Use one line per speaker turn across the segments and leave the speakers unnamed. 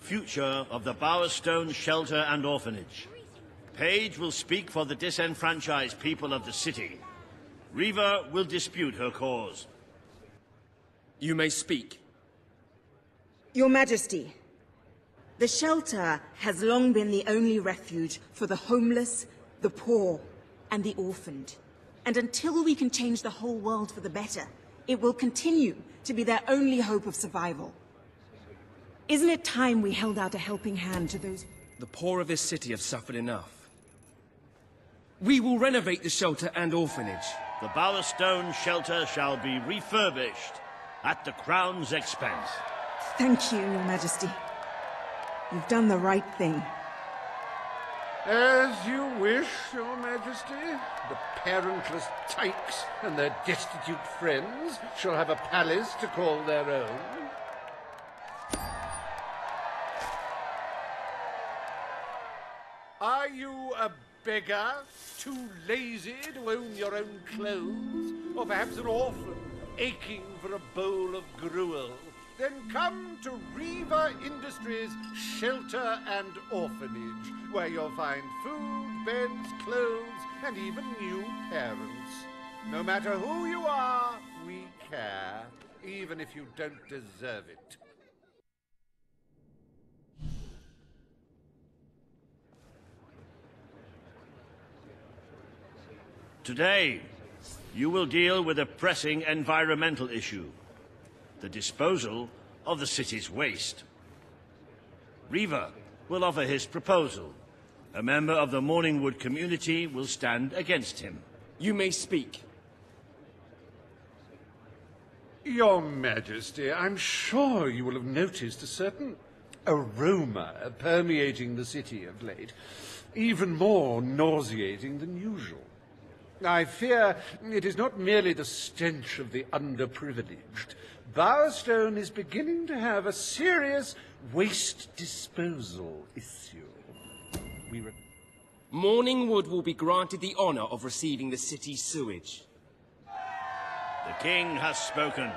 future of the Bowerstone Shelter and Orphanage. Paige will speak for the disenfranchised people of the city. Reva will dispute her cause.
You may speak.
Your Majesty, the shelter has long been the only refuge for the homeless, the poor, and the orphaned. And until we can change the whole world for the better, it will continue to be their only hope of survival. Isn't it time we held out a helping hand to those...
The poor of this city have suffered enough. We will renovate the shelter and orphanage.
The Bowerstone Shelter shall be refurbished at the Crown's expense.
Thank you, Your Majesty. You've done the right thing.
As you wish, Your Majesty. The parentless tykes and their destitute friends shall have a palace to call their own. Are you a beggar, too lazy to own your own clothes? Or perhaps an orphan, aching for a bowl of gruel? Then come to Reva Industries Shelter and Orphanage, where you'll find food, beds, clothes, and even new parents. No matter who you are, we care, even if you don't deserve it.
Today, you will deal with a pressing environmental issue. The disposal of the city's waste. Reva will offer his proposal. A member of the Morningwood community will stand against him.
You may speak.
Your Majesty, I'm sure you will have noticed a certain aroma permeating the city of late, even more nauseating than usual. I fear it is not merely the stench of the underprivileged. Bowerstone is beginning to have a serious waste disposal issue.
Morningwood will be granted the honor of receiving the city's sewage.
The king has spoken.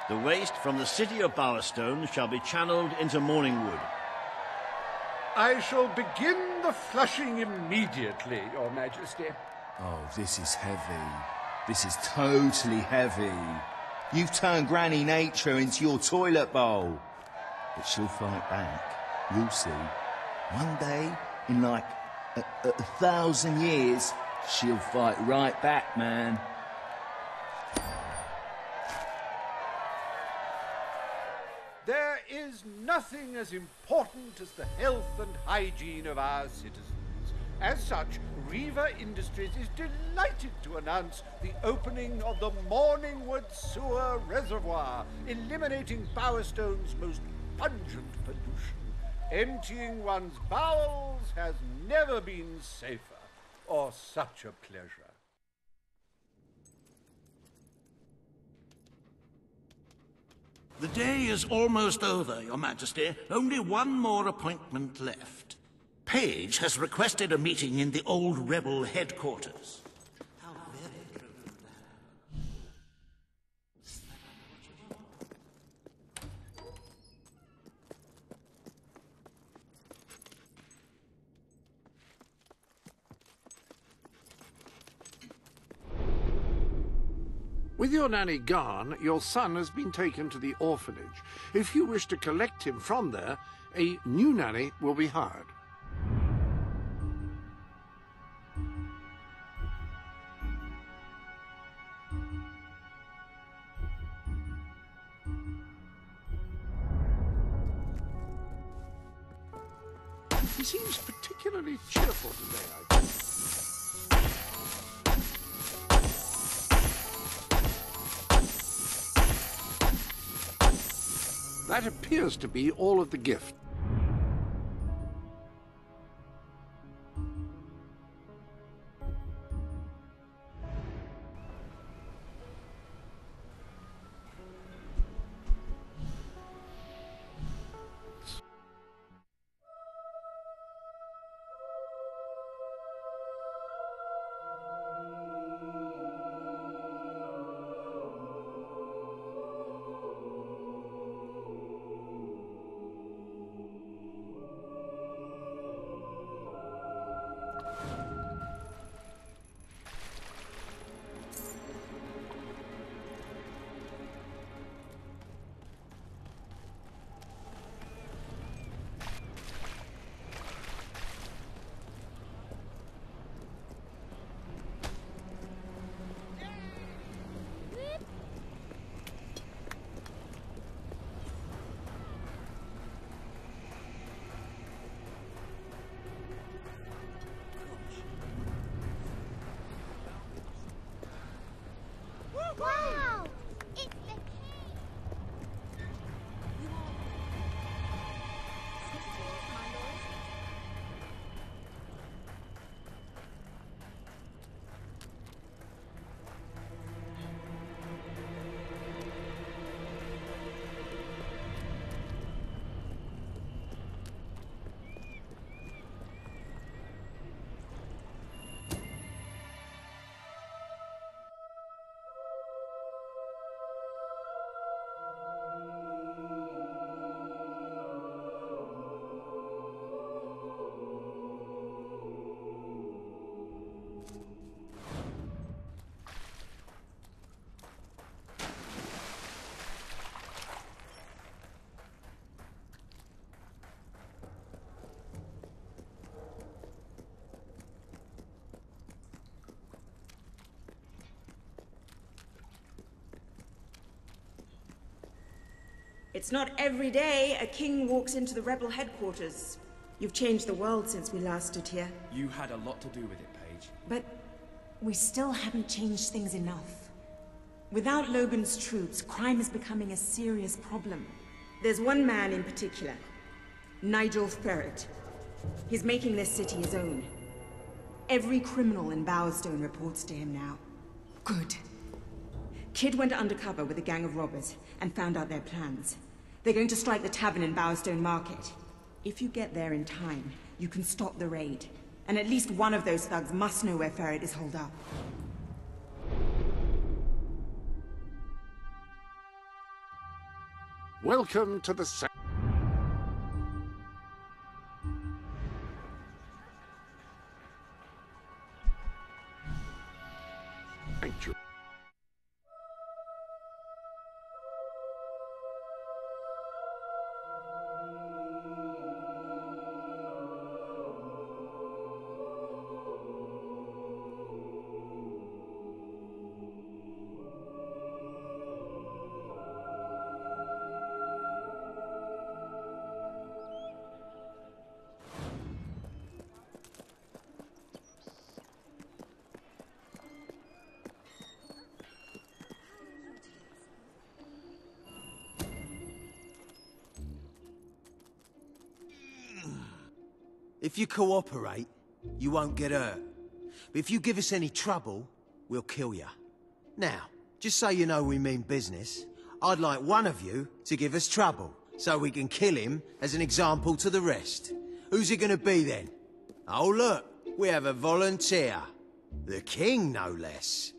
The waste from the city of Bowerstone shall be channeled into Morningwood.
I shall begin the flushing immediately, Your Majesty.
Oh, this is heavy. This is totally heavy. You've turned Granny Nature into your toilet bowl. But she'll fight back. You'll see. One day, in like a 1,000 years, she'll fight right back, man.
There is nothing as important as the health and hygiene of our citizens. As such, Reva Industries is delighted to announce the opening of the Morningwood Sewer Reservoir, eliminating Bowerstone's most pungent pollution. Emptying one's bowels has never been safer, or such a pleasure.
The day is almost over, Your Majesty. Only one more appointment left. Paige has requested a meeting in the old rebel headquarters. How very true.
With your nanny gone, your son has been taken to the orphanage. If you wish to collect him from there, a new nanny will be hired. He seems particularly cheerful today, I think. That appears to be all of the gift.
It's not every day a king walks into the rebel headquarters. You've changed the world since we last stood here.
You had a lot to do with it, Paige.
But we still haven't changed things enough. Without Logan's troops, crime is becoming a serious problem. There's one man in particular, Nigel Ferret. He's making this city his own. Every criminal in Bowerstone reports to him now. Good. Kid went undercover with a gang of robbers and found out their plans. They're going to strike the tavern in Bowerstone Market. If you get there in time, you can stop the raid. And at least one of those thugs must know where Ferret is holed up.
Welcome to the sanctuary.
If you cooperate, you won't get hurt. But if you give us any trouble, we'll kill you. Now, just so you know we mean business, I'd like one of you to give us trouble, so we can kill him as an example to the rest. Who's it gonna be then? Oh look, we have a volunteer. The king, no less.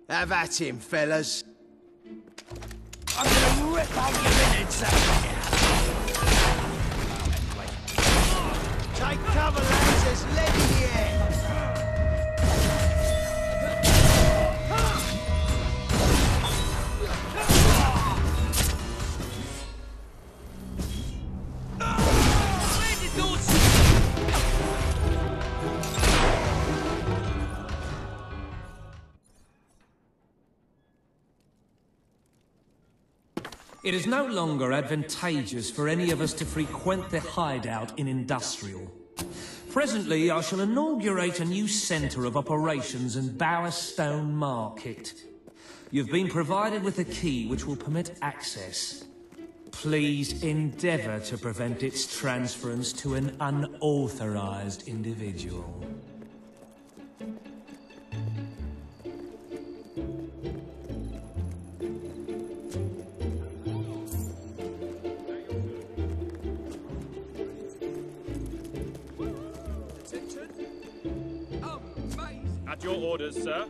Have at him, fellas. I'm gonna rip out your innards out. Take cover, lads, there's lead in the air!
It is no longer advantageous for any of us to frequent the hideout in Industrial. Presently, I shall inaugurate a new centre of operations in Bowerstone Market. You've been provided with a key which will permit access. Please endeavour to prevent its transference to an unauthorised individual.
At your orders, sir.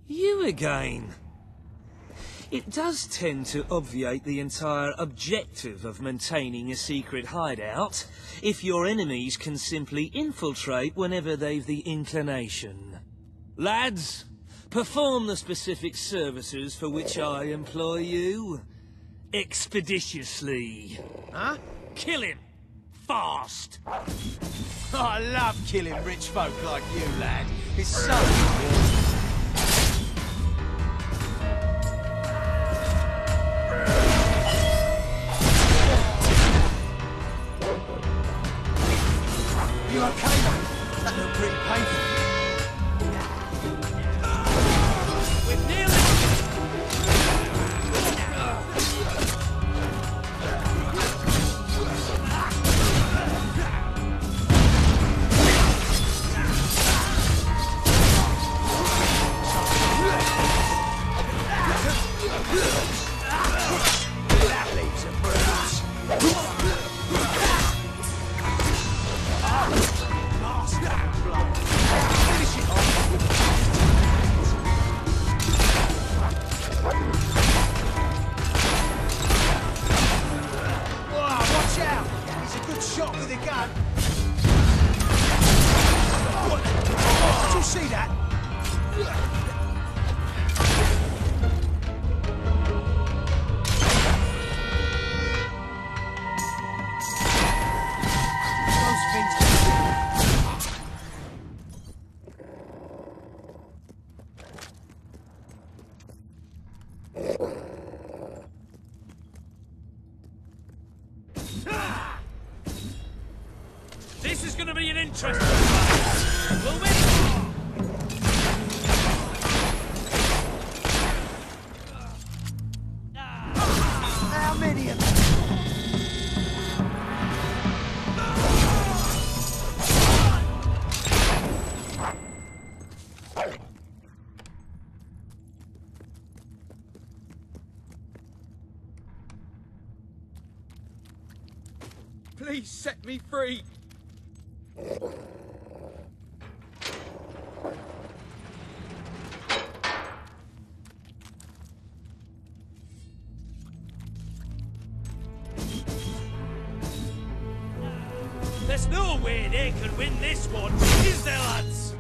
You again. It does tend to obviate the entire objective of maintaining a secret hideout, if your enemies can simply infiltrate whenever they've the inclination. Lads, perform the specific services for which I employ you. Expeditiously.
Huh?
Kill him! Fast!
I love killing rich folk like you, lad. It's so rewarding. You okay, mate? That looked pretty painful.
We're nearly... is going to be an interesting fight. We'll win.
How many of them?
Please set me free.
There's no way they can win this one, is there, lads?